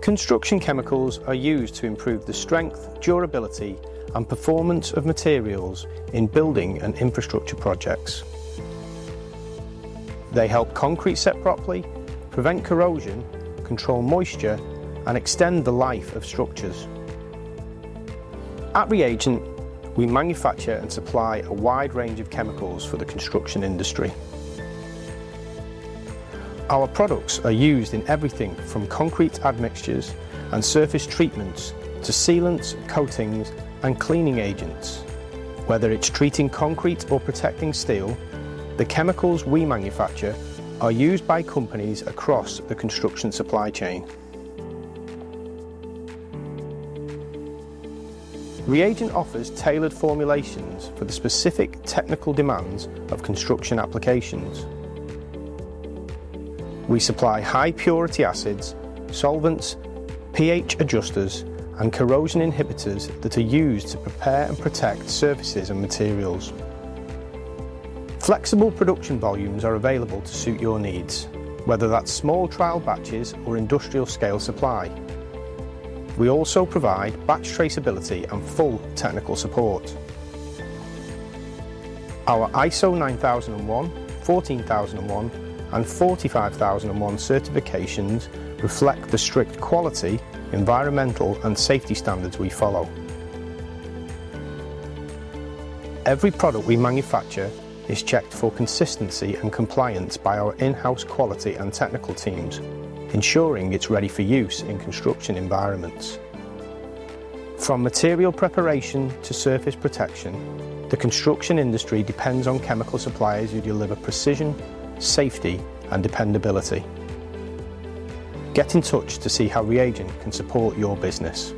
Construction chemicals are used to improve the strength, durability and performance of materials in building and infrastructure projects. They help concrete set properly, prevent corrosion, control moisture and extend the life of structures. At ReAgent, we manufacture and supply a wide range of chemicals for the construction industry. Our products are used in everything from concrete admixtures and surface treatments to sealants, coatings and cleaning agents. Whether it's treating concrete or protecting steel, the chemicals we manufacture are used by companies across the construction supply chain. ReAgent offers tailored formulations for the specific technical demands of construction applications. We supply high purity acids, solvents, pH adjusters and corrosion inhibitors that are used to prepare and protect surfaces and materials. Flexible production volumes are available to suit your needs, whether that's small trial batches or industrial scale supply. We also provide batch traceability and full technical support. Our ISO 9001, 14001 and 45001 certifications reflect the strict quality, environmental and safety standards we follow. Every product we manufacture is checked for consistency and compliance by our in-house quality and technical teams, ensuring it's ready for use in construction environments. From material preparation to surface protection, the construction industry depends on chemical suppliers who deliver precision, safety and dependability. Get in touch to see how ReAgent can support your business.